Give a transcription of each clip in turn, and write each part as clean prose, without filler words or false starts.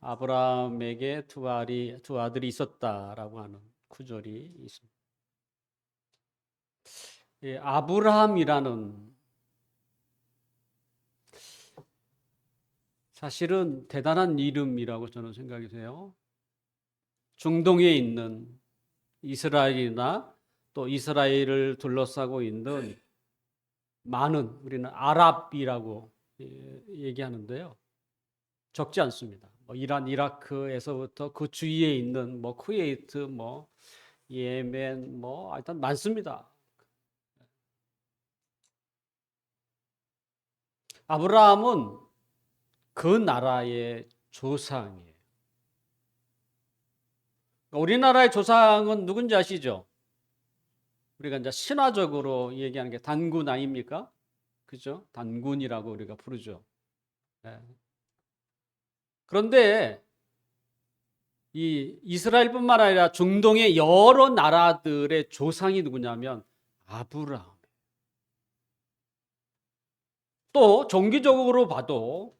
아브라함에게 두 아들이 있었다라고 하는 구절이 있습니다. 아브라함이라는 사실은 대단한 이름이라고 저는 생각이 돼요. 중동에 있는 이스라엘이나 또 이스라엘을 둘러싸고 있는 많은 우리는 아랍이라고 얘기하는데요. 적지 않습니다. 이란, 이라크에서부터 그 주위에 있는 쿠웨이트, 예멘, 하여튼 많습니다. 아브라함은 그 나라의 조상이에요. 우리나라의 조상은 누군지 아시죠? 우리가 이제 신화적으로 얘기하는 게 단군 아닙니까? 그죠? 단군이라고 우리가 부르죠. 네. 그런데 이 이스라엘뿐만 아니라 중동의 여러 나라들의 조상이 누구냐면 아브라함. 또 종교적으로 봐도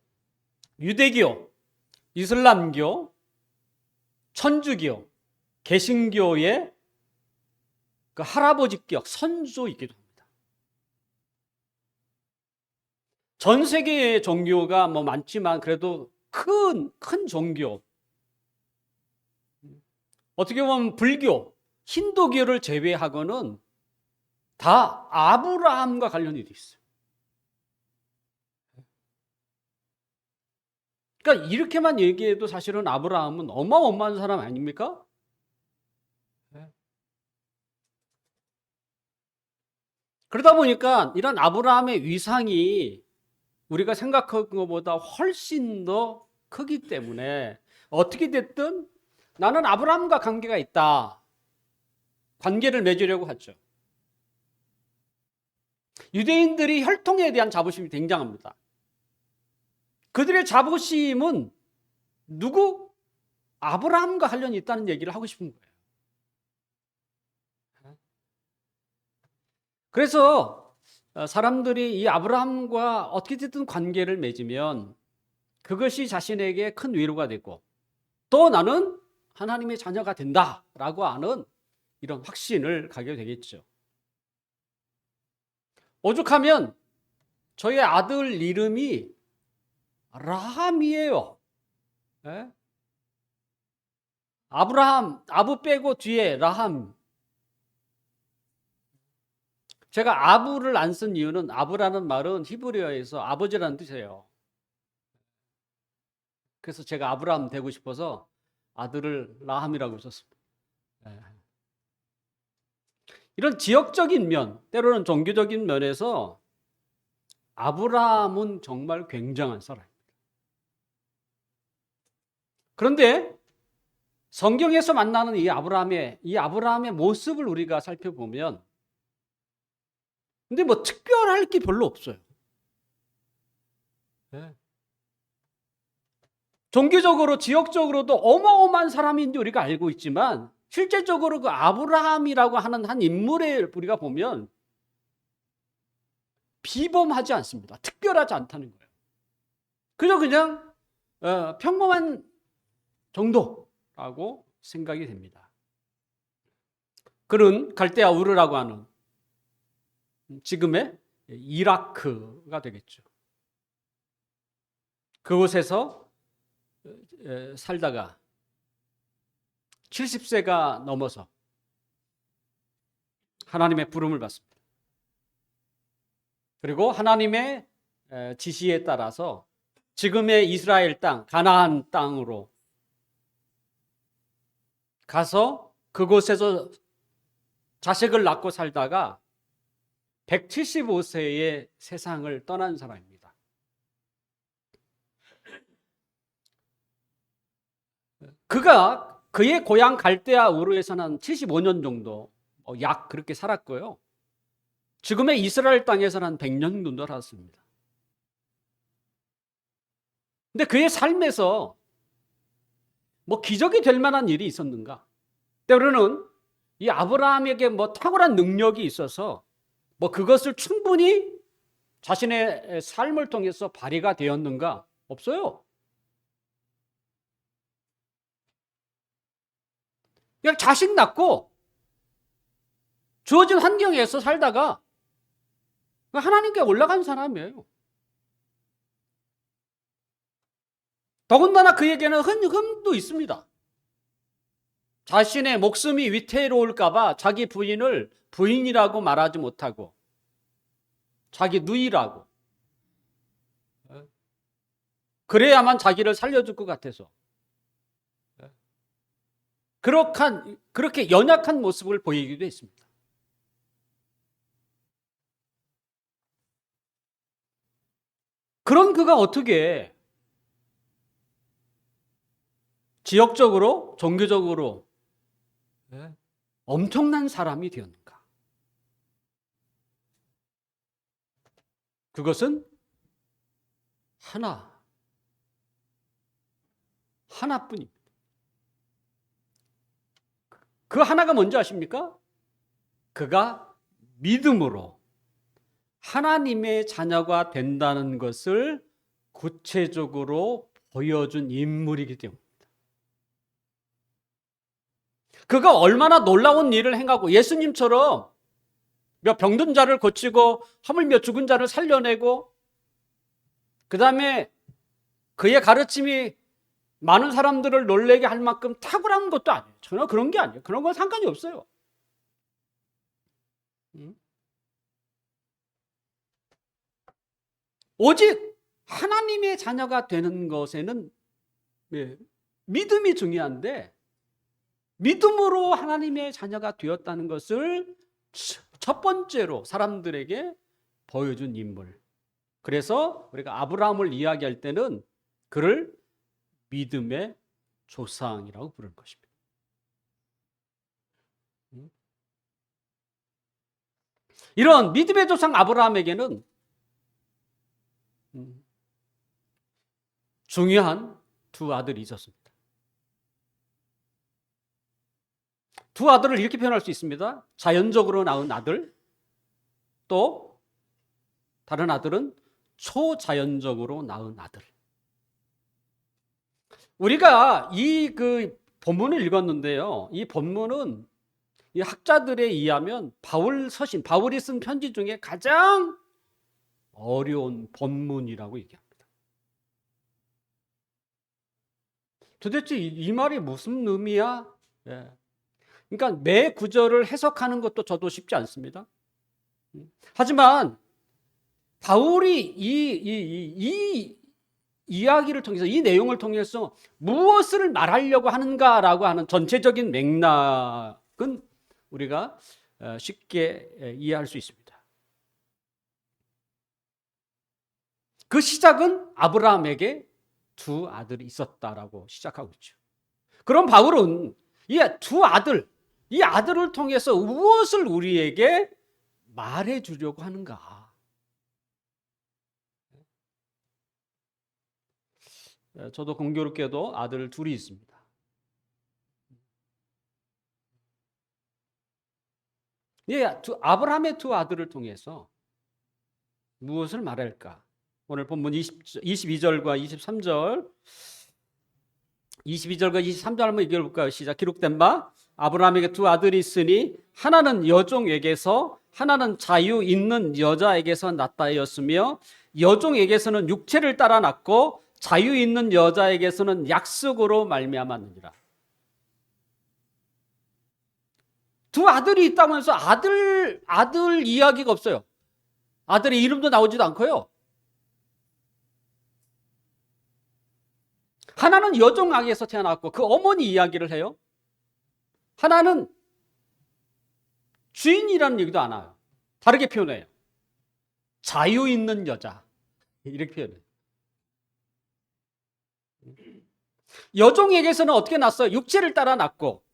유대교, 이슬람교, 천주교, 개신교의 그 할아버지격 선조이기도 합니다. 전 세계의 종교가 많지만 그래도 큰 종교, 어떻게 보면 불교, 힌두교를 제외하고는 다 아브라함과 관련이 돼 있어요. 그러니까 이렇게만 얘기해도 사실은 아브라함은 어마어마한 사람 아닙니까? 그러다 보니까 이런 아브라함의 위상이 우리가 생각한 것보다 훨씬 더 크기 때문에 어떻게 됐든 나는 아브라함과 관계가 있다. 관계를 맺으려고 하죠. 유대인들이 혈통에 대한 자부심이 굉장합니다. 그들의 자부심은 누구? 아브라함과 관련이 있다는 얘기를 하고 싶은 거예요. 그래서 사람들이 이 아브라함과 어떻게 됐든 관계를 맺으면 그것이 자신에게 큰 위로가 되고 또 나는 하나님의 자녀가 된다라고 하는 이런 확신을 갖게 되겠죠. 오죽하면 저희 아들 이름이 라함이에요. 예? 아브라함, 아부 빼고 뒤에 라함. 제가 아부를 안 쓴 이유는 아부라는 말은 히브리어에서 아버지라는 뜻이에요. 그래서 제가 아브라함 되고 싶어서 아들을 라함이라고 썼습니다. 예. 이런 지역적인 면, 때로는 종교적인 면에서 아브라함은 정말 굉장한 사람입니다. 그런데 성경에서 만나는 이 아브라함의 모습을 우리가 살펴보면 근데 특별할 게 별로 없어요. 네. 종교적으로 지역적으로도 어마어마한 사람인지 우리가 알고 있지만 실제적으로 그 아브라함이라고 하는 한 인물을 우리가 보면 비범하지 않습니다. 특별하지 않다는 거예요. 그냥 평범한 정도라고 생각이 됩니다. 그는 갈대아 우르라고 하는 지금의 이라크가 되겠죠. 그곳에서 살다가 70세가 넘어서 하나님의 부름을 받습니다. 그리고 하나님의 지시에 따라서 지금의 이스라엘 땅, 가나안 땅으로 가서 그곳에서 자식을 낳고 살다가 175세에 세상을 떠난 사람입니다. 그의 고향 갈대아 우르에서는 한 75년 정도 약 그렇게 살았고요. 지금의 이스라엘 땅에서는 한 100년 정도 살았습니다. 근데 그의 삶에서 기적이 될 만한 일이 있었는가? 때로는 이 아브라함에게 탁월한 능력이 있어서 그것을 충분히 자신의 삶을 통해서 발휘가 되었는가? 없어요. 그냥 자식 낳고 주어진 환경에서 살다가 하나님께 올라간 사람이에요. 더군다나 그에게는 흠도 있습니다. 자신의 목숨이 위태로울까봐 자기 부인을 부인이라고 말하지 못하고 자기 누이라고, 그래야만 자기를 살려줄 것 같아서 그렇게 연약한 모습을 보이기도 했습니다. 그런 그가 어떻게 지역적으로, 종교적으로 엄청난 사람이 되었는가? 그것은 하나뿐입니다. 그 하나가 뭔지 아십니까? 그가 믿음으로 하나님의 자녀가 된다는 것을 구체적으로 보여준 인물이기 때문입니다. 그가 얼마나 놀라운 일을 행하고 예수님처럼 몇 병든 자를 고치고 하물며 죽은 자를 살려내고, 그 다음에 그의 가르침이 많은 사람들을 놀라게 할 만큼 탁월한 것도 아니에요. 전혀 그런 게 아니에요. 그런 건 상관이 없어요. 오직 하나님의 자녀가 되는 것에는 믿음이 중요한데, 믿음으로 하나님의 자녀가 되었다는 것을 첫 번째로 사람들에게 보여준 인물. 그래서 우리가 아브라함을 이야기할 때는 그를 믿음의 조상이라고 부르는 것입니다. 이런 믿음의 조상 아브라함에게는 중요한 두 아들이 있었습니다. 두 아들을 이렇게 표현할 수 있습니다. 자연적으로 낳은 아들, 또 다른 아들은 초자연적으로 낳은 아들. 우리가 이 본문을 읽었는데요. 이 본문은 이 학자들에 의하면 바울이 쓴 편지 중에 가장 어려운 본문이라고 얘기합니다. 도대체 이 말이 무슨 의미야? 그러니까 매 구절을 해석하는 것도 저도 쉽지 않습니다. 하지만 바울이 이 이야기를 통해서, 이 내용을 통해서 무엇을 말하려고 하는가라고 하는 전체적인 맥락은 우리가 쉽게 이해할 수 있습니다. 그 시작은 아브라함에게 두 아들이 있었다라고 시작하고 있죠. 그럼 바울은 이 아들을 통해서 무엇을 우리에게 말해 주려고 하는가? 저도 공교롭게도 아들 둘이 있습니다. 아브라함의 두 아들을 통해서 무엇을 말할까? 오늘 본문 22절과 23절 22절과 한번 읽어볼까요? 시작. 기록된 바 아브라함에게 두 아들이 있으니 하나는 여종에게서 하나는 자유 있는 여자에게서 났다 하였으며 여종에게서는 육체를 따라 났고 자유 있는 여자에게서는 약속으로 말미암았느니라. 두 아들이 있다면서 아들 이야기가 없어요. 아들의 이름도 나오지도 않고요. 하나는 여종에게서 태어났고 그 어머니 이야기를 해요. 하나는 주인이라는 얘기도 안 와요. 다르게 표현해요. 자유 있는 여자, 이렇게 표현해요. 여종에게서는 어떻게 났어요? 육체를 따라 났고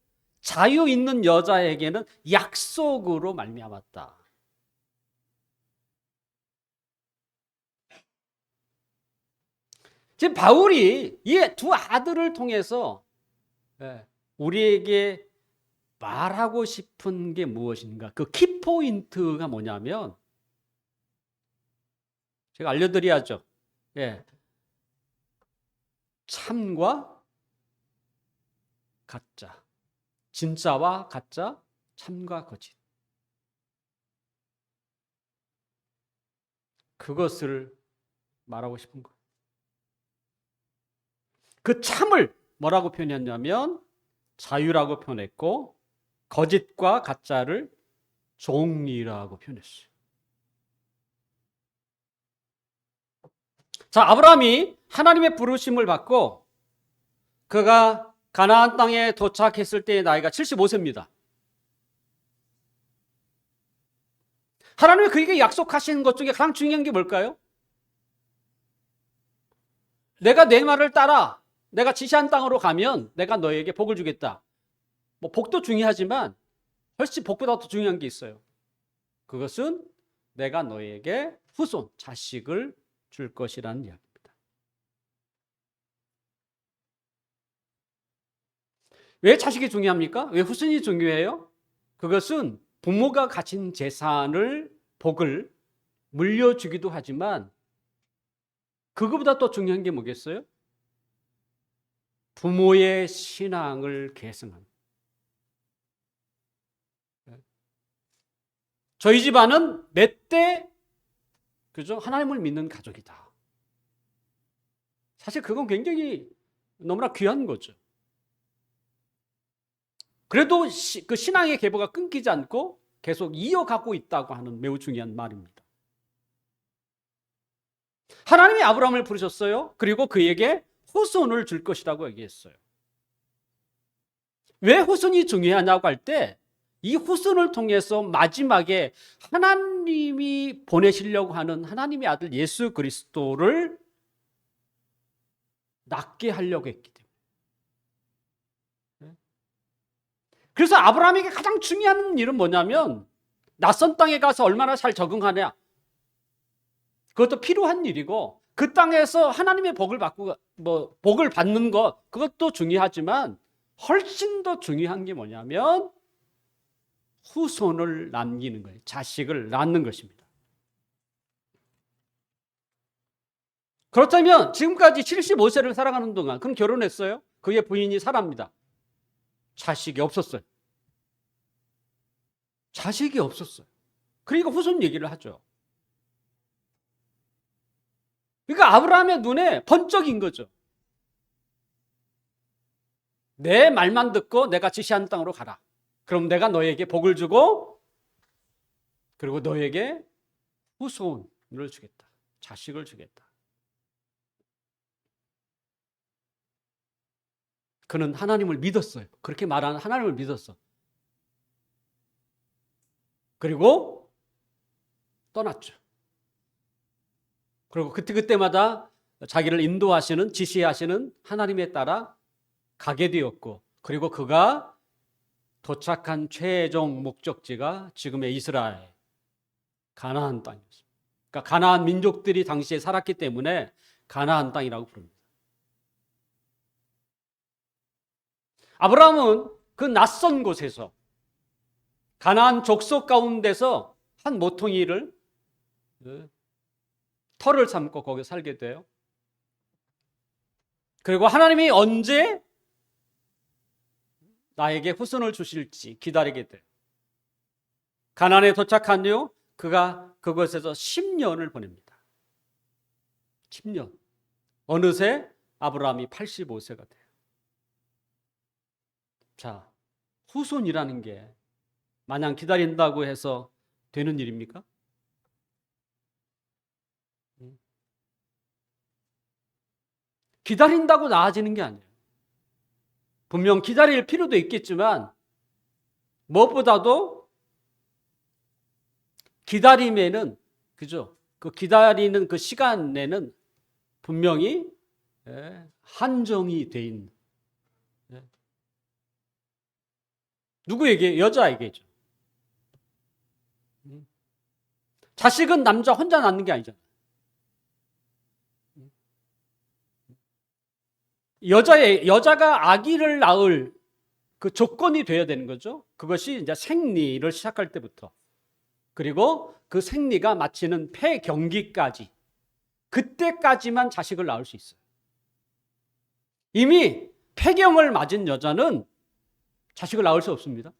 자유 있는 여자에게는 약속으로 말미암았다. 지금 바울이 이 두 아들을 통해서 우리에게 말하고 싶은 게 무엇인가? 그 키포인트가 뭐냐면, 제가 알려드려야죠. 참과 가짜. 진짜와 가짜, 참과 거짓. 그것을 말하고 싶은 거예요. 그 참을 뭐라고 표현했냐면 자유라고 표현했고, 거짓과 가짜를 종이라고 표현했어요. 자, 아브라함이 하나님의 부르심을 받고 그가 가나안 땅에 도착했을 때의 나이가 75세입니다. 하나님이 그에게 약속하신 것 중에 가장 중요한 게 뭘까요? 내가 내 말을 따라 내가 지시한 땅으로 가면 내가 너에게 복을 주겠다. 뭐 복도 중요하지만 훨씬 복보다 더 중요한 게 있어요. 그것은 내가 너에게 후손, 자식을 줄 것이라는 이야기입니다. 왜 자식이 중요합니까? 왜 후손이 중요해요? 그것은 부모가 가진 재산을, 복을 물려주기도 하지만 그거보다 더 중요한 게 뭐겠어요? 부모의 신앙을 계승하는. 저희 집안은 몇 대 그죠? 하나님을 믿는 가족이다. 사실 그건 굉장히 너무나 귀한 거죠. 그래도 그 신앙의 계보가 끊기지 않고 계속 이어가고 있다고 하는 매우 중요한 말입니다. 하나님이 아브라함을 부르셨어요. 그리고 그에게 후손을 줄 것이라고 얘기했어요. 왜 후손이 중요하냐고 할 때 이 후손을 통해서 마지막에 하나님이 보내시려고 하는 하나님의 아들 예수 그리스도를 낳게 하려고 했기 때문에. 그래서 아브라함에게 가장 중요한 일은 뭐냐면 낯선 땅에 가서 얼마나 잘 적응하냐. 그것도 필요한 일이고 그 땅에서 하나님의 복을 받고 복을 받는 것 그것도 중요하지만 훨씬 더 중요한 게 뭐냐면 후손을 남기는 거예요. 자식을 낳는 것입니다. 그렇다면 지금까지 75세를 살아가는 동안 그럼 결혼했어요? 그의 부인이 사라입니다. 자식이 없었어요. 자식이 없었어요. 그러니까 후손 얘기를 하죠. 그러니까 아브라함의 눈에 번쩍인 거죠. 내 말만 듣고 내가 지시한 땅으로 가라. 그럼 내가 너에게 복을 주고 그리고 너에게 후손을 주겠다. 자식을 주겠다. 그는 하나님을 믿었어요. 그렇게 말하는 하나님을 믿었어. 그리고 떠났죠. 그리고 그때마다 자기를 인도하시는, 지시하시는 하나님에 따라 가게 되었고, 그리고 그가 도착한 최종 목적지가 지금의 이스라엘, 가나안 땅이었습니다. 그러니까 가나안 민족들이 당시에 살았기 때문에 가나안 땅이라고 부릅니다. 아브라함은 그 낯선 곳에서 가나안 족속 가운데서 한 모퉁이를 터를 삼고 거기 살게 돼요. 그리고 하나님이 언제 나에게 후손을 주실지 기다리게 돼요. 가나안에 도착한 후 그가 그곳에서 10년을 보냅니다. 10년. 어느새 아브라함이 85세가 돼요. 자, 후손이라는 게 마냥 기다린다고 해서 되는 일입니까? 기다린다고 나아지는 게 아니에요. 분명 기다릴 필요도 있겠지만 무엇보다도 기다림에는 그죠? 그 기다리는 그 시간에는 분명히 한정이 돼 있는. 누구에게? 여자에게죠. 자식은 남자 혼자 낳는 게 아니잖아요. 여자가 아기를 낳을 그 조건이 돼야 되는 거죠. 그것이 이제 생리를 시작할 때부터. 그리고 그 생리가 마치는 폐경기까지. 그때까지만 자식을 낳을 수 있어요. 이미 폐경을 맞은 여자는 자식을 낳을 수 없습니다.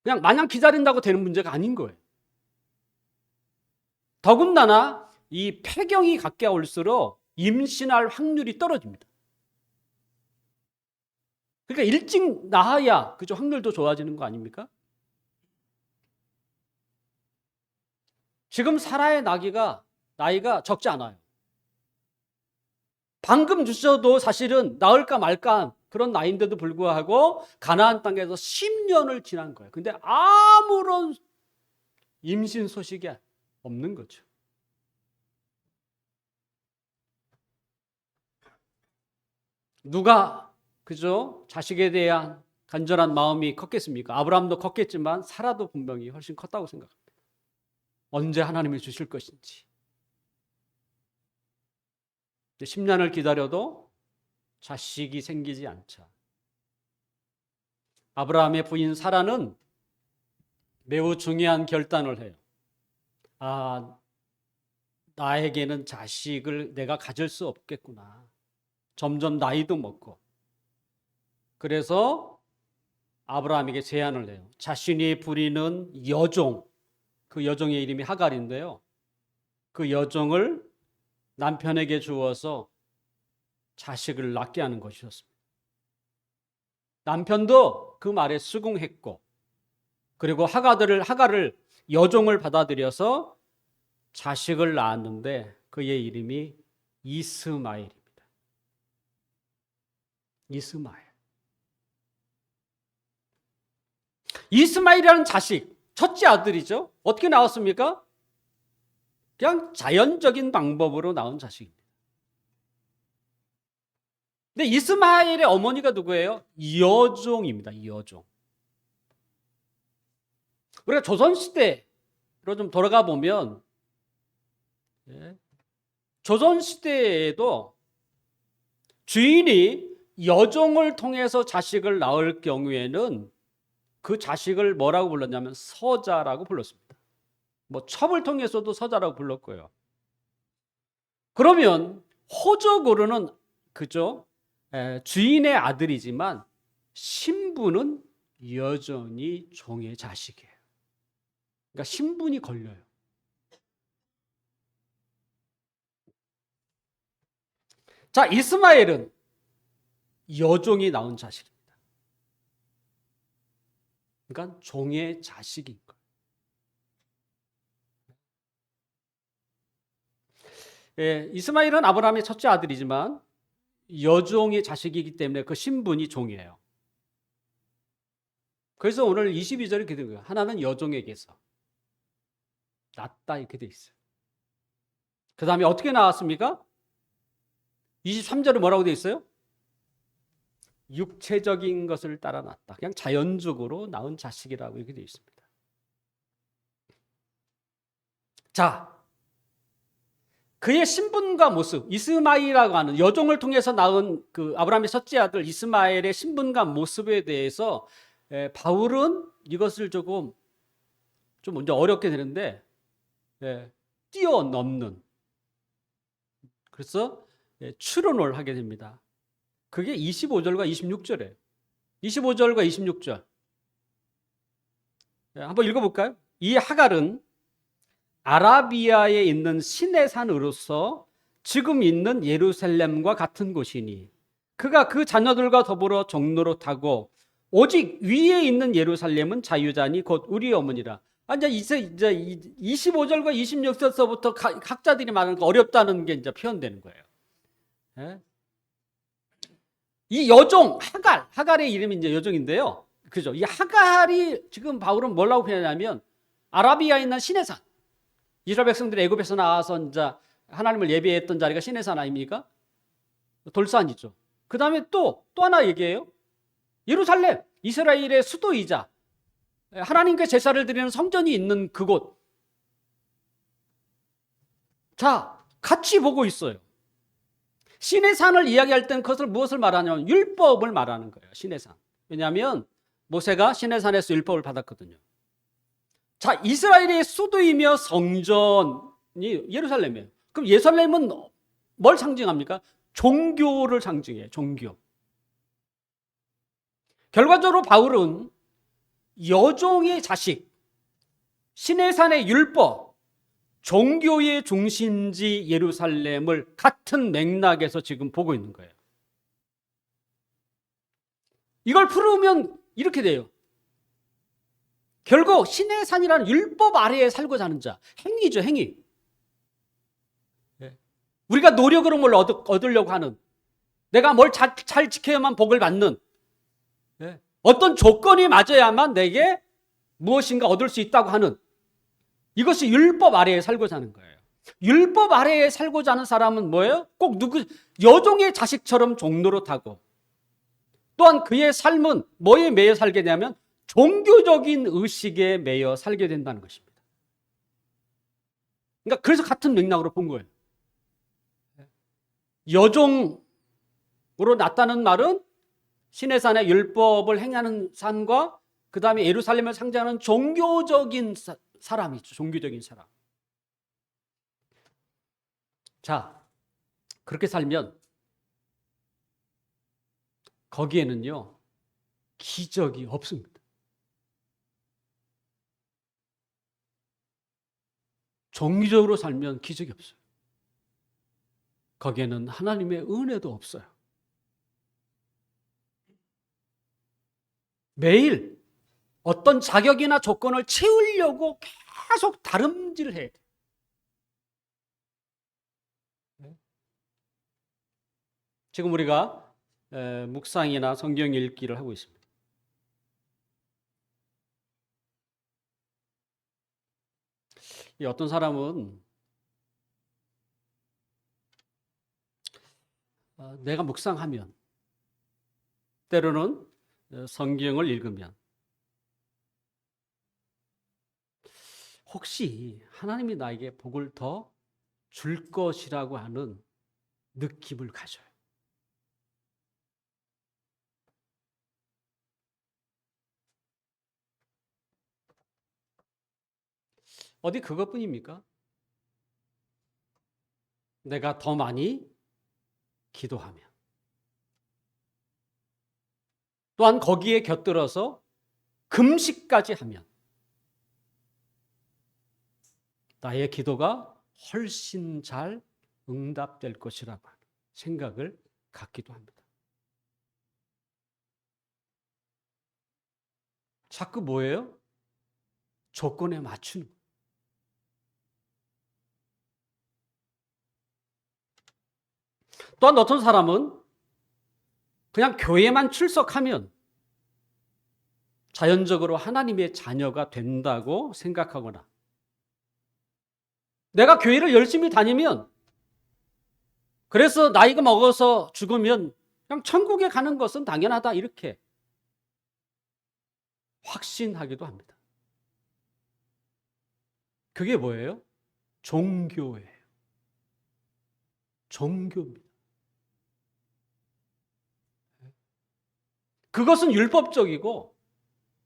그냥 마냥 기다린다고 되는 문제가 아닌 거예요. 더군다나 이 폐경이 가까울수록 임신할 확률이 떨어집니다. 그러니까 일찍 낳아야 그죠, 확률도 좋아지는 거 아닙니까? 지금 사라의 나이가 적지 않아요. 방금 주셔도 사실은 낳을까 말까 그런 나이인데도 불구하고 가나안 땅에서 10년을 지난 거예요. 근데 아무런 임신 소식이 없는 거죠. 누가 그죠? 자식에 대한 간절한 마음이 컸겠습니까? 아브라함도 컸겠지만 사라도 분명히 훨씬 컸다고 생각합니다. 언제 하나님이 주실 것인지. 10년을 기다려도 자식이 생기지 않자. 아브라함의 부인 사라는 매우 중요한 결단을 해요. 나에게는 자식을 내가 가질 수 없겠구나. 점점 나이도 먹고. 그래서 아브라함에게 제안을 해요. 자신이 부리는 여종, 그 여종의 이름이 하갈인데요. 그 여종을 남편에게 주어서 자식을 낳게 하는 것이었습니다. 남편도 그 말에 수긍했고, 그리고 하갈을 여종을 받아들여서 자식을 낳았는데 그의 이름이 이스마엘입니다. 이스마엘이라는 자식, 첫째 아들이죠. 어떻게 나왔습니까? 그냥 자연적인 방법으로 나온 자식입니다. 근데 이스마엘의 어머니가 누구예요? 여종입니다. 여종. 우리가 조선시대로 좀 돌아가 보면, 조선시대에도 주인이 여종을 통해서 자식을 낳을 경우에는 그 자식을 뭐라고 불렀냐면 서자라고 불렀습니다. 뭐 첩을 통해서도 서자라고 불렀고요. 그러면 호적으로는 그죠? 주인의 아들이지만 신분은 여전히 종의 자식이에요. 그러니까 신분이 걸려요. 자, 이스마엘은 여종이 낳은 자식입니다. 그러니까 종의 자식인 거예요. 이스마엘은 아브라함의 첫째 아들이지만 여종의 자식이기 때문에 그 신분이 종이에요. 그래서 오늘 22절에 이렇게 된 거예요. 하나는 여종에게서 낳았다 이렇게 돼 있어요. 그 다음에 어떻게 나왔습니까? 23절에 뭐라고 돼 있어요? 육체적인 것을 따라 낳았다. 그냥 자연적으로 낳은 자식이라고 이렇게 돼 있습니다. 자, 그의 신분과 모습, 이스마엘이라고 하는 여종을 통해서 낳은 그 아브라함의 첫째 아들 이스마엘의 신분과 모습에 대해서 바울은 이것을 좀 먼저 어렵게 되는데 뛰어넘는, 그래서 추론을 하게 됩니다. 그게 25절과 26절이에요. 25절과 26절. 한번 읽어볼까요? 이 하갈은 아라비아에 있는 신의 산으로서 지금 있는 예루살렘과 같은 곳이니 그가 그 자녀들과 더불어 종로로 타고 오직 위에 있는 예루살렘은 자유자니 곧 우리 어머니라. 이제 25절과 26절서부터 학자들이 말하는 거 어렵다는 게 이제 표현되는 거예요. 이 여종 하갈의 이름이 이제 여종인데요. 그죠? 이 하갈이 지금 바울은 뭐라고 표현하냐면 아라비아에 있는 신의 산. 이스라엘 백성들이 애굽에서 나와서 이제 하나님을 예배했던 자리가 신의 산 아닙니까? 돌산이죠. 그 다음에 또 하나 얘기해요. 예루살렘, 이스라엘의 수도이자 하나님께 제사를 드리는 성전이 있는 그곳. 자, 같이 보고 있어요. 신의 산을 이야기할 때는 그것을 무엇을 말하냐면 율법을 말하는 거예요. 신의 산. 왜냐하면 모세가 신의 산에서 율법을 받았거든요. 자, 이스라엘의 수도이며 성전이 예루살렘이에요. 그럼 예루살렘은 뭘 상징합니까? 종교를 상징해요. 종교. 결과적으로 바울은 여종의 자식, 시내산의 율법, 종교의 중심지 예루살렘을 같은 맥락에서 지금 보고 있는 거예요. 이걸 풀으면 이렇게 돼요. 결국 시내산이라는 율법 아래에 살고자 하는 자, 행위죠, 행위. 우리가 노력으로 뭘 얻으려고 하는, 내가 뭘 잘 지켜야만 복을 받는, 어떤 조건이 맞아야만 내게 무엇인가 얻을 수 있다고 하는, 이것이 율법 아래에 살고자 하는 거예요. 율법 아래에 살고자 하는 사람은 뭐예요? 꼭 여종의 자식처럼 종노릇하고, 또한 그의 삶은 뭐에 매여 살게 되냐면 종교적인 의식에 매여 살게 된다는 것입니다. 그러니까 그래서 같은 맥락으로 본 거예요. 여종으로 났다는 말은 시내산의 율법을 행하는 삶과 그 다음에 예루살렘을 상징하는 종교적인 사람이죠. 종교적인 사람. 자, 그렇게 살면 거기에는요, 기적이 없습니다. 종교적으로 살면 기적이 없어요. 거기에는 하나님의 은혜도 없어요. 매일 어떤 자격이나 조건을 채우려고 계속 다름질해야 돼요. 지금 우리가 묵상이나 성경 읽기를 하고 있습니다. 어떤 사람은 내가 묵상하면, 때로는 성경을 읽으면 혹시 하나님이 나에게 복을 더 줄 것이라고 하는 느낌을 가져요. 어디 그것뿐입니까? 내가 더 많이 기도하면, 또한 거기에 곁들여서 금식까지 하면 나의 기도가 훨씬 잘 응답될 것이라고 하는 생각을 갖기도 합니다. 자꾸 뭐예요? 조건에 맞추는 거예요. 또한 어떤 사람은 그냥 교회만 출석하면 자연적으로 하나님의 자녀가 된다고 생각하거나, 내가 교회를 열심히 다니면, 그래서 나이가 먹어서 죽으면 그냥 천국에 가는 것은 당연하다, 이렇게 확신하기도 합니다. 그게 뭐예요? 종교예요. 종교입니다. 그것은 율법적이고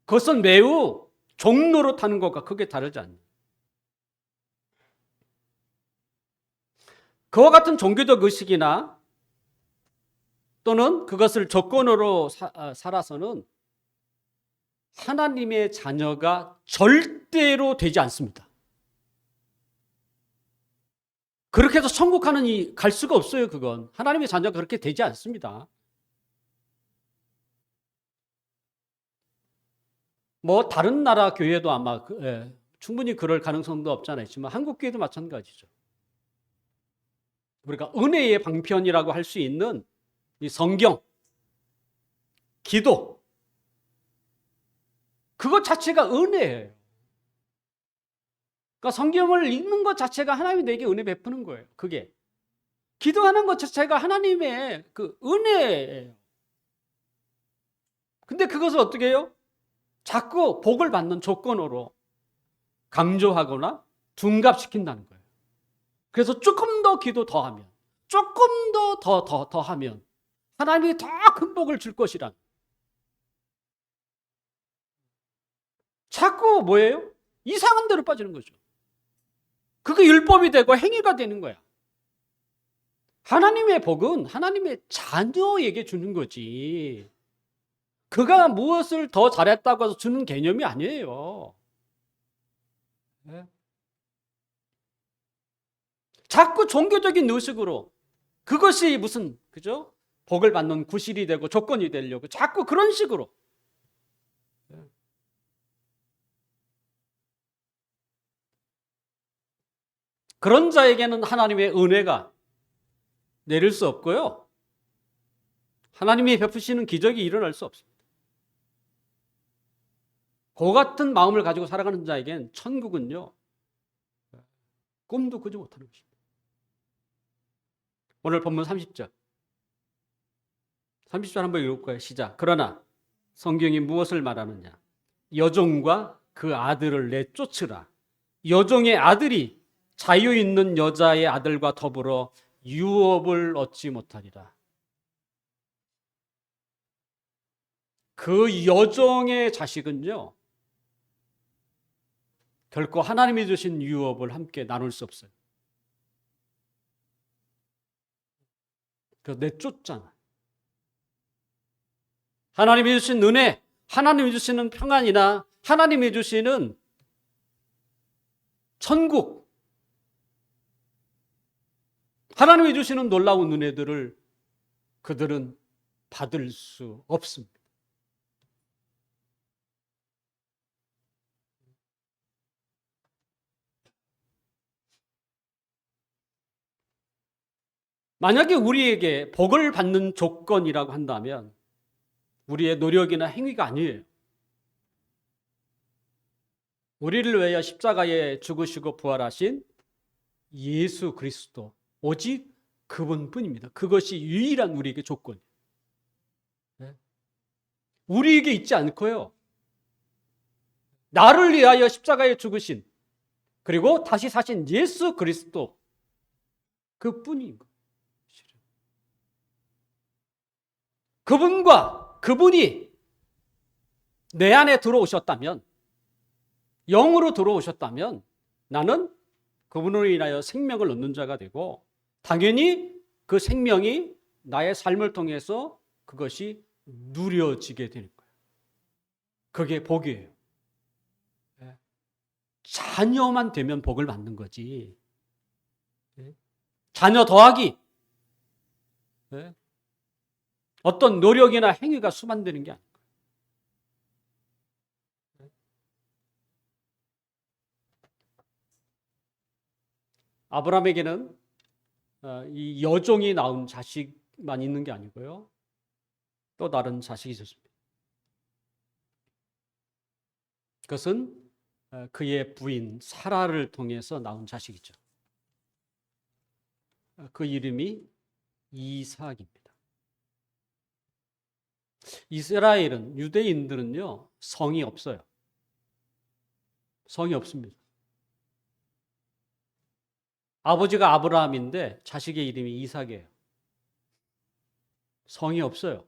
그것은 매우 종노릇하는 것과 크게 다르지 않습니다. 그와 같은 종교적 의식이나 또는 그것을 조건으로 살아서는 하나님의 자녀가 절대로 되지 않습니다. 그렇게 해서 천국 갈 수가 없어요. 그건 하나님의 자녀가 그렇게 되지 않습니다. 뭐 다른 나라 교회도 아마 충분히 그럴 가능성도 없잖아요. 지만 한국 교회도 마찬가지죠. 우리가 은혜의 방편이라고 할 수 있는 이 성경, 기도, 그것 자체가 은혜예요. 그러니까 성경을 읽는 것 자체가 하나님이 내게 은혜 베푸는 거예요. 그게 기도하는 것 자체가 하나님의 그 은혜예요. 근데 그것을 어떻게 해요? 자꾸 복을 받는 조건으로 강조하거나 둔갑시킨다는 거예요. 그래서 조금 더 기도 더 하면, 조금 더 하면 하나님이 더 큰 복을 줄 것이란, 자꾸 뭐예요? 이상한 데로 빠지는 거죠. 그게 율법이 되고 행위가 되는 거야. 하나님의 복은 하나님의 자녀에게 주는 거지. 그가 무엇을 더 잘했다고 해서 주는 개념이 아니에요. 네? 자꾸 종교적인 의식으로 그것이 무슨 그죠? 복을 받는 구실이 되고 조건이 되려고 자꾸 그런 식으로. 그런 자에게는 하나님의 은혜가 내릴 수 없고요. 하나님이 베푸시는 기적이 일어날 수 없습니다. 그 같은 마음을 가지고 살아가는 자에겐 천국은요, 꿈도 꾸지 못하는 것입니다. 오늘 본문 30절. 30절 한번 읽을까요? 시작. 그러나 성경이 무엇을 말하느냐? 여종과 그 아들을 내쫓으라. 여종의 아들이 자유 있는 여자의 아들과 더불어 유업을 얻지 못하리라. 그 여종의 자식은요, 결코 하나님이 주신 유업을 함께 나눌 수 없어요. 그래서 내쫓잖아. 하나님이 주신 은혜, 하나님이 주시는 평안이나 하나님이 주시는 천국, 하나님이 주시는 놀라운 은혜들을 그들은 받을 수 없습니다. 만약에 우리에게 복을 받는 조건이라고 한다면 우리의 노력이나 행위가 아니에요. 우리를 위하여 십자가에 죽으시고 부활하신 예수 그리스도, 오직 그분뿐입니다. 그것이 유일한 우리에게 조건이에요. 우리에게 있지 않고요. 나를 위하여 십자가에 죽으신 그리고 다시 사신 예수 그리스도 그뿐인 거예요. 그분이 내 안에 들어오셨다면, 영으로 들어오셨다면 나는 그분으로 인하여 생명을 얻는 자가 되고 당연히 그 생명이 나의 삶을 통해서 그것이 누려지게 되는 거예요. 그게 복이에요. 자녀만 되면 복을 받는 거지. 자녀 더하기 어떤 노력이나 행위가 수반되는 게 아니에요. 아브라함에게는 이 여종이 낳은 자식만 있는 게 아니고요. 또 다른 자식이 있었습니다. 그것은 그의 부인 사라를 통해서 낳은 자식이죠. 그 이름이 이삭입니다. 이스라엘은, 유대인들은요, 성이 없어요. 성이 없습니다. 아버지가 아브라함인데 자식의 이름이 이삭이에요. 성이 없어요.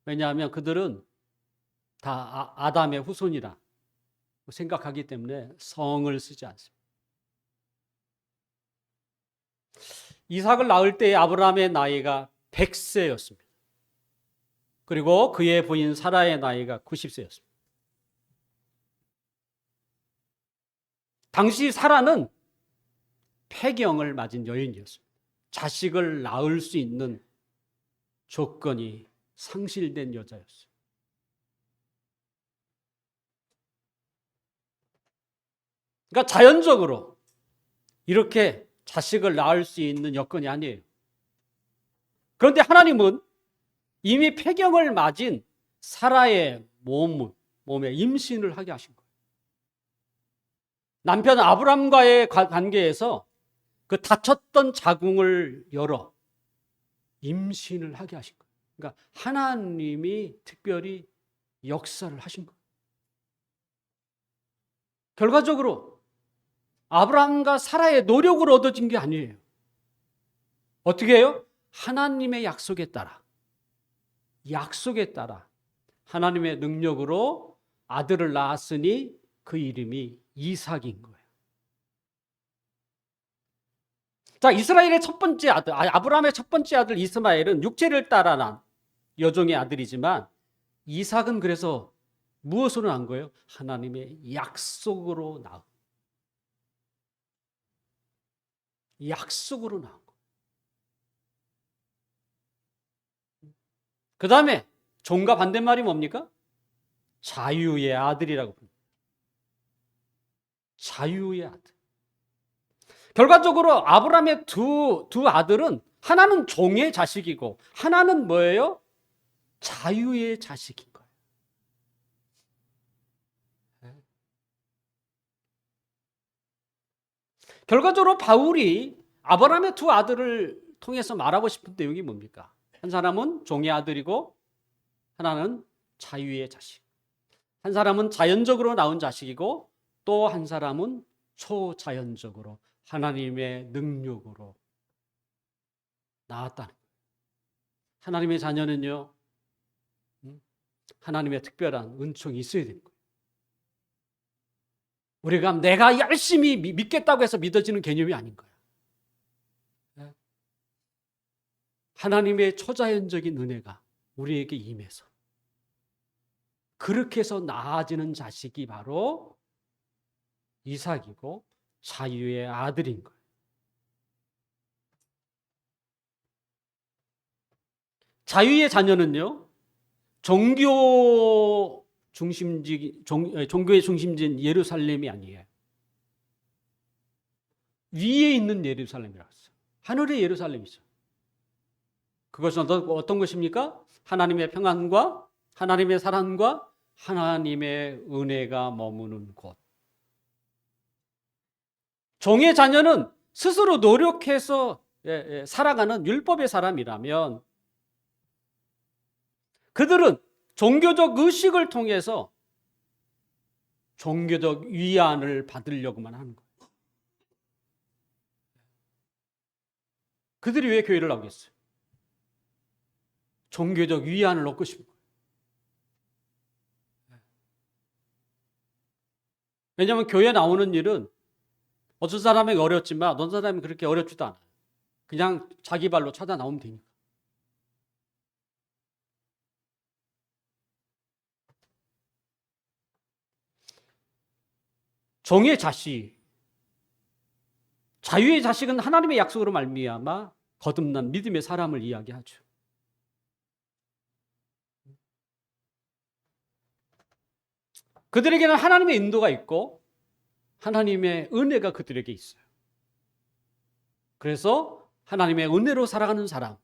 왜냐하면 그들은 다 아담의 후손이라 생각하기 때문에 성을 쓰지 않습니다. 이삭을 낳을 때 아브라함의 나이가 100세였습니다. 그리고 그의 부인 사라의 나이가 90세였습니다. 당시 사라는 폐경을 맞은 여인이었습니다. 자식을 낳을 수 있는 조건이 상실된 여자였어요. 그러니까 자연적으로 이렇게 자식을 낳을 수 있는 여건이 아니에요. 그런데 하나님은 이미 폐경을 맞은 사라의 몸에 임신을 하게 하신 거예요. 남편 아브람과의 관계에서 그 닫혔던 자궁을 열어 임신을 하게 하신 거예요. 그러니까 하나님이 특별히 역사를 하신 거예요. 결과적으로 아브라함과 사라의 노력으로 얻어진 게 아니에요. 어떻게 해요? 하나님의 약속에 따라 하나님의 능력으로 아들을 낳았으니 그 이름이 이삭인 거예요. 자, 이스라엘의 첫 번째 아들, 아브라함의 첫 번째 아들 이스마엘은 육체를 따라 난 여종의 아들이지만 이삭은 그래서 무엇으로 낳은 거예요? 하나님의 약속으로 낳은. 약속으로 낳은 거예요. 그 다음에 종과 반대말이 뭡니까? 자유의 아들이라고 부릅니다. 자유의 아들. 결과적으로 아브라함의 두 아들은 하나는 종의 자식이고 하나는 뭐예요? 자유의 자식인 거예요. 결과적으로 바울이 아브라함의 두 아들을 통해서 말하고 싶은 내용이 뭡니까? 한 사람은 종의 아들이고 하나는 자유의 자식. 한 사람은 자연적으로 나온 자식이고 또 한 사람은 초자연적으로 하나님의 능력으로 나왔다는 거예요. 하나님의 자녀는요, 하나님의 특별한 은총이 있어야 되는 거예요. 우리가 내가 열심히 믿겠다고 해서 믿어지는 개념이 아닌 거예요. 하나님의 초자연적인 은혜가 우리에게 임해서 그렇게 해서 나아지는 자식이 바로 이삭이고 자유의 아들인 거예요. 자유의 자녀는요, 종교의 중심지인 예루살렘이 아니에요. 위에 있는 예루살렘이라고 했어요. 하늘의 예루살렘이죠. 그것은 어떤 것입니까? 하나님의 평안과 하나님의 사랑과 하나님의 은혜가 머무는 곳. 종의 자녀는 스스로 노력해서 살아가는 율법의 사람이라면 그들은 종교적 의식을 통해서 종교적 위안을 받으려고만 하는 거예요. 그들이 왜 교회를 나오겠어요? 종교적 위안을 얻고 싶은 거예요. 왜냐하면 교회 나오는 일은 어떤 사람에게 어렵지만 어떤 사람이 그렇게 어렵지도 않아요. 그냥 자기 발로 찾아 나오면 되니까. 종의 자식, 자유의 자식은 하나님의 약속으로 말미암아 거듭난 믿음의 사람을 이야기하죠. 그들에게는 하나님의 인도가 있고 하나님의 은혜가 그들에게 있어요. 그래서 하나님의 은혜로 살아가는 사람이라고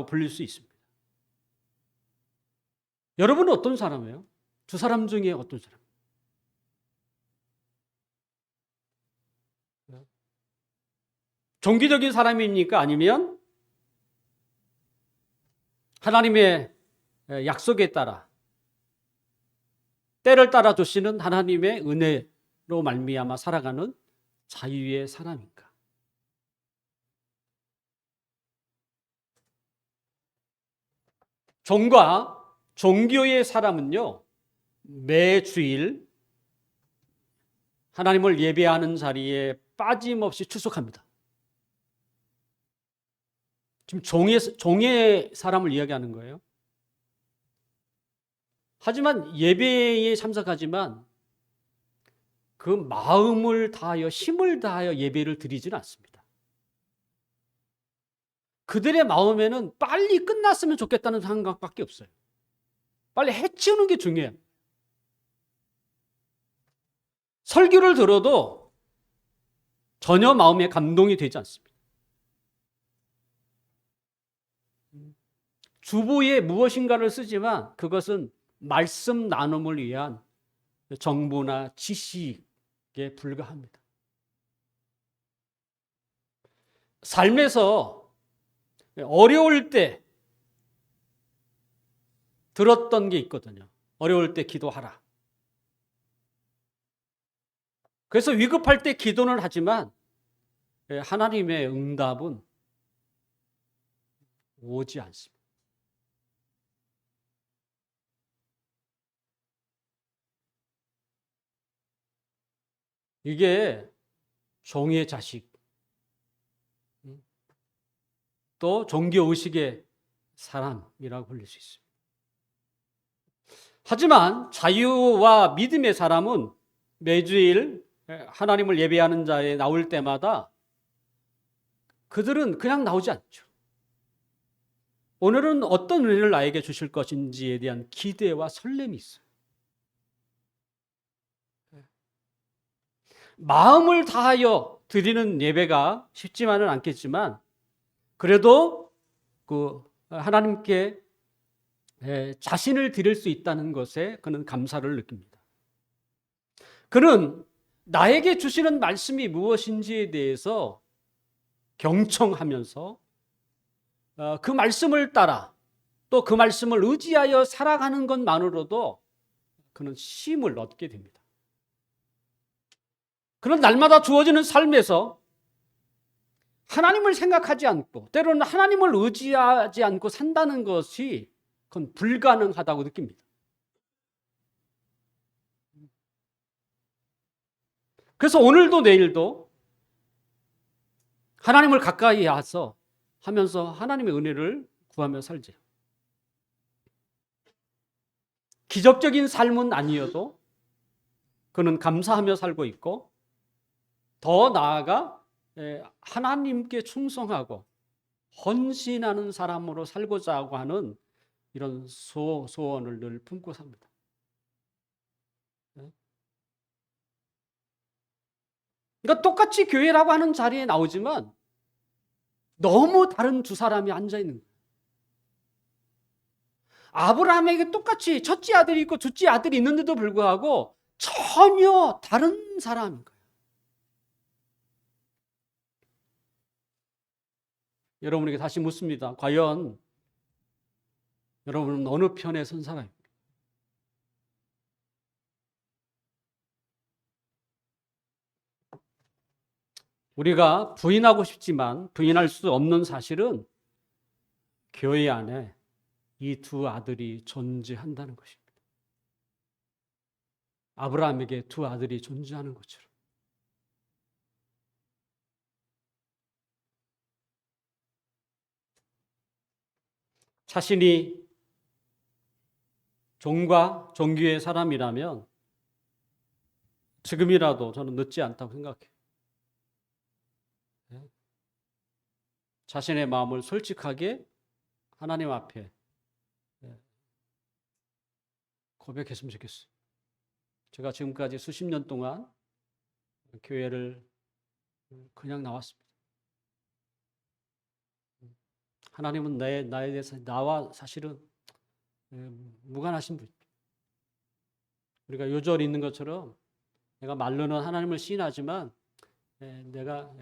불릴 수 있습니다. 여러분은 어떤 사람이에요? 두 사람 중에 어떤 사람? 종교적인 사람입니까? 아니면 하나님의 약속에 따라 때를 따라 주시는 하나님의 은혜로 말미암아 살아가는 자유의 사람인가? 종과 종교의 사람은요, 매주일 하나님을 예배하는 자리에 빠짐없이 출석합니다. 지금 종의 사람을 이야기하는 거예요. 하지만 예배에 참석하지만 그 마음을 다하여 힘을 다하여 예배를 드리지는 않습니다. 그들의 마음에는 빨리 끝났으면 좋겠다는 생각밖에 없어요. 빨리 해치우는 게 중요해요. 설교를 들어도 전혀 마음에 감동이 되지 않습니다. 주보에 무엇인가를 쓰지만 그것은 말씀 나눔을 위한 정보나 지식에 불과합니다. 삶에서 어려울 때 들었던 게 있거든요. 어려울 때 기도하라. 그래서 위급할 때 기도는 하지만 하나님의 응답은 오지 않습니다. 이게 종의 자식, 또 종교의식의 사람이라고 불릴 수 있습니다. 하지만 자유와 믿음의 사람은 매주일 하나님을 예배하는 자에 나올 때마다 그들은 그냥 나오지 않죠. 오늘은 어떤 은혜를 나에게 주실 것인지에 대한 기대와 설렘이 있어요. 마음을 다하여 드리는 예배가 쉽지만은 않겠지만 그래도 그 하나님께 자신을 드릴 수 있다는 것에 그는 감사를 느낍니다. 그는 나에게 주시는 말씀이 무엇인지에 대해서 경청하면서 그 말씀을 따라 또 그 말씀을 의지하여 살아가는 것만으로도 그는 쉼을 얻게 됩니다. 그런 날마다 주어지는 삶에서 하나님을 생각하지 않고 때로는 하나님을 의지하지 않고 산다는 것이 그건 불가능하다고 느낍니다. 그래서 오늘도 내일도 하나님을 가까이 하면서 하나님의 은혜를 구하며 살죠. 기적적인 삶은 아니어도 그는 감사하며 살고 있고 더 나아가 하나님께 충성하고 헌신하는 사람으로 살고자 하는 이런 소원을 늘 품고 삽니다. 그러니까 똑같이 교회라고 하는 자리에 나오지만 너무 다른 두 사람이 앉아 있는 거예요. 아브라함에게 똑같이 첫째 아들이 있고 둘째 아들이 있는데도 불구하고 전혀 다른 사람인 거예요. 여러분에게 다시 묻습니다. 과연 여러분은 어느 편에 선 사람입니까? 우리가 부인하고 싶지만 부인할 수 없는 사실은 교회 안에 이 두 아들이 존재한다는 것입니다. 아브라함에게 두 아들이 존재하는 것처럼. 자신이 종과 종교의 사람이라면 지금이라도 저는 늦지 않다고 생각해요. 자신의 마음을 솔직하게 하나님 앞에 고백했으면 좋겠어요. 제가 지금까지 수십 년 동안 교회를 그냥 나왔습니다. 하나님은 나에 대해서 나와 사실은 무관하신 분입니다. 우리가 요절이 있는 것처럼 내가 말로는 하나님을 시인하지만 내가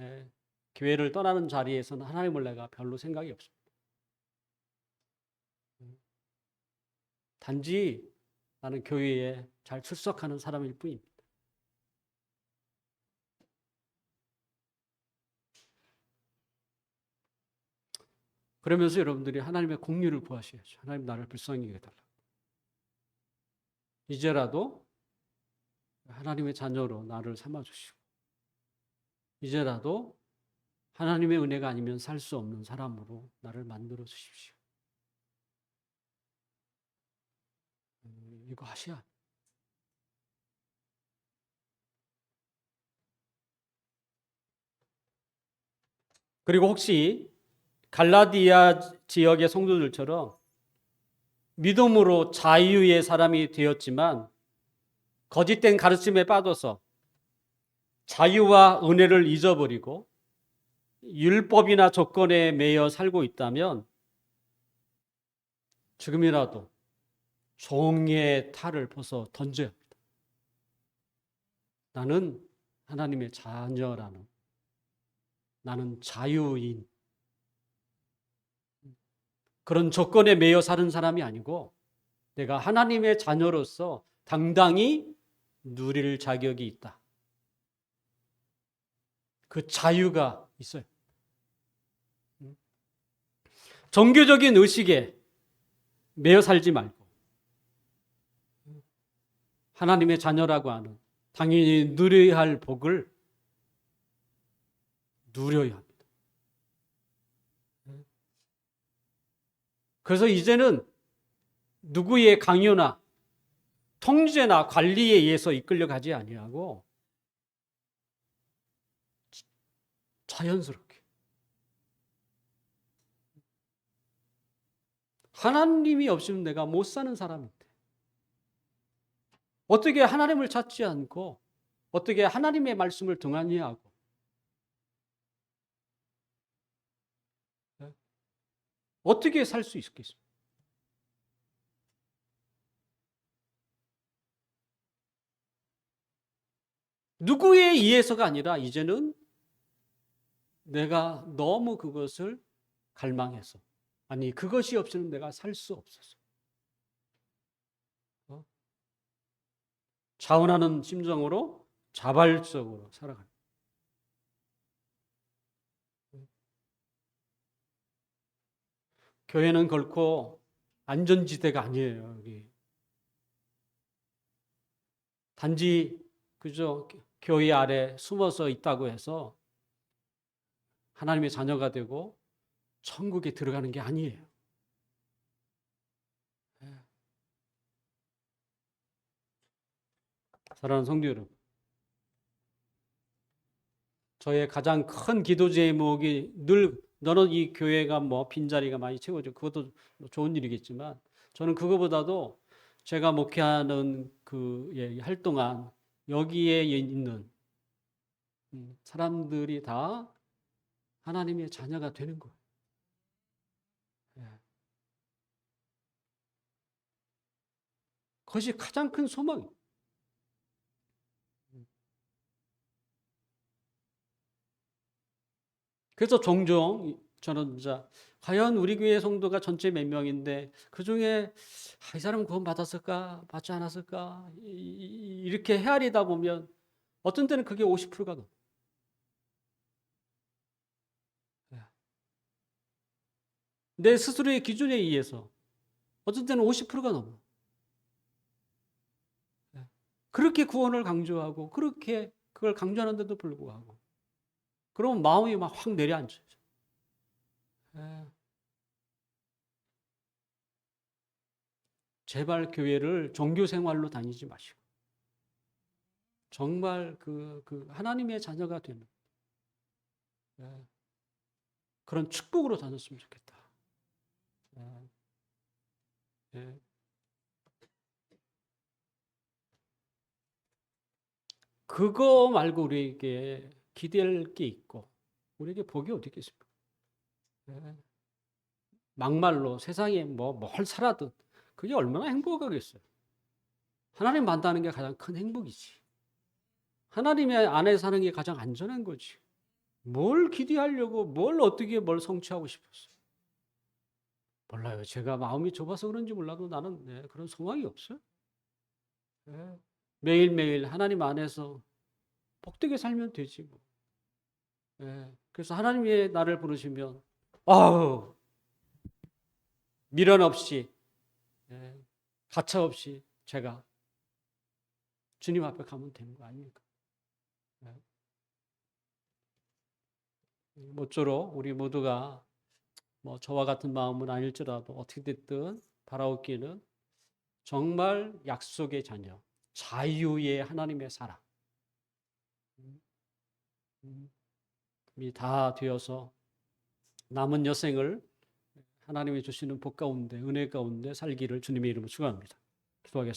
교회를 떠나는 자리에서는 하나님을 내가 별로 생각이 없습니다. 단지 나는 교회에 잘 출석하는 사람일 뿐입니다. 그러면서 여러분들이 하나님의 공의를 구하셔야죠. 하나님 나를 불쌍히 여겨달라. 이제라도 하나님의 자녀로 나를 삼아주시고 이제라도 하나님의 은혜가 아니면 살 수 없는 사람으로 나를 만들어 주십시오. 이거 하셔야 합니다. 그리고 혹시 갈라디아 지역의 성도들처럼 믿음으로 자유의 사람이 되었지만 거짓된 가르침에 빠져서 자유와 은혜를 잊어버리고 율법이나 조건에 매여 살고 있다면 지금이라도 종의 탈을 벗어 던져야 합니다. 나는 하나님의 자녀라는, 나는 자유인, 그런 조건에 매여 사는 사람이 아니고 내가 하나님의 자녀로서 당당히 누릴 자격이 있다. 그 자유가 있어요. 종교적인 의식에 매여 살지 말고 하나님의 자녀라고 하는 당연히 누려야 할 복을 누려야 합니다. 그래서 이제는 누구의 강요나 통제나 관리에 의해서 이끌려가지 아니하고 자연스럽게 하나님이 없으면 내가 못 사는 사람인데 어떻게 하나님을 찾지 않고 어떻게 하나님의 말씀을 등한히 하고 어떻게 살 수 있겠습니까? 누구에 의해서가 아니라 이제는 내가 너무 그것을 갈망해서 아니 그것이 없이는 내가 살 수 없어서 자원하는 심정으로 자발적으로 살아가는 교회는 결코 안전지대가 아니에요. 여기 단지 그저 교회 아래 숨어서 있다고 해서 하나님의 자녀가 되고 천국에 들어가는 게 아니에요. 사랑하는 성도 여러분, 저의 가장 큰 기도 제목이 늘 너는 이 교회가 뭐 빈자리가 많이 채워져 그것도 좋은 일이겠지만 저는 그거보다도 제가 목회하는 그 할 동안 여기에 있는 사람들이 다 하나님의 자녀가 되는 거예요. 그것이 가장 큰 소망이에요. 그래서 종종 저는 이제 과연 우리 교회 성도가 전체 몇 명인데 그 중에 이 사람은 구원 받았을까 받지 않았을까 이렇게 헤아리다 보면 어떤 때는 그게 50%가 넘어요. 내 스스로의 기준에 의해서 어떤 때는 50%가 넘어요. 그렇게 구원을 강조하고 그렇게 그걸 강조하는데도 불구하고 그러면 마음이 막 확 내려앉죠. 제발 교회를 종교 생활로 다니지 마시고 정말 그 하나님의 자녀가 되는 그런 축복으로 다녔으면 좋겠다. 그거 말고 우리에게 기대할 게 있고 우리에게 복이 어디 있겠습니까? 막말로 세상에 뭘 살아도 그게 얼마나 행복하겠어요. 하나님 만나는 게 가장 큰 행복이지. 하나님의 안에 사는 게 가장 안전한 거지. 뭘 기대하려고 뭘 성취하고 싶었어요. 몰라요. 제가 마음이 좁아서 그런지 몰라도 나는 그런 소망이 없어요. 매일매일 하나님 안에서 복되게 살면 되지 뭐. 그래서 하나님이 나를 부르시면 아우 미련 없이 가차 없이 제가 주님 앞에 가면 되는 거 아닙니까? 모쪼록 우리 모두가 뭐 저와 같은 마음은 아닐지라도 어떻게 됐든 바라옵기는 정말 약속의 자녀, 자유의 하나님의 사람이 다 되어서 남은 여생을 하나님이 주시는 복 가운데 은혜 가운데 살기를 주님의 이름으로 축원합니다. 기도하겠습니다.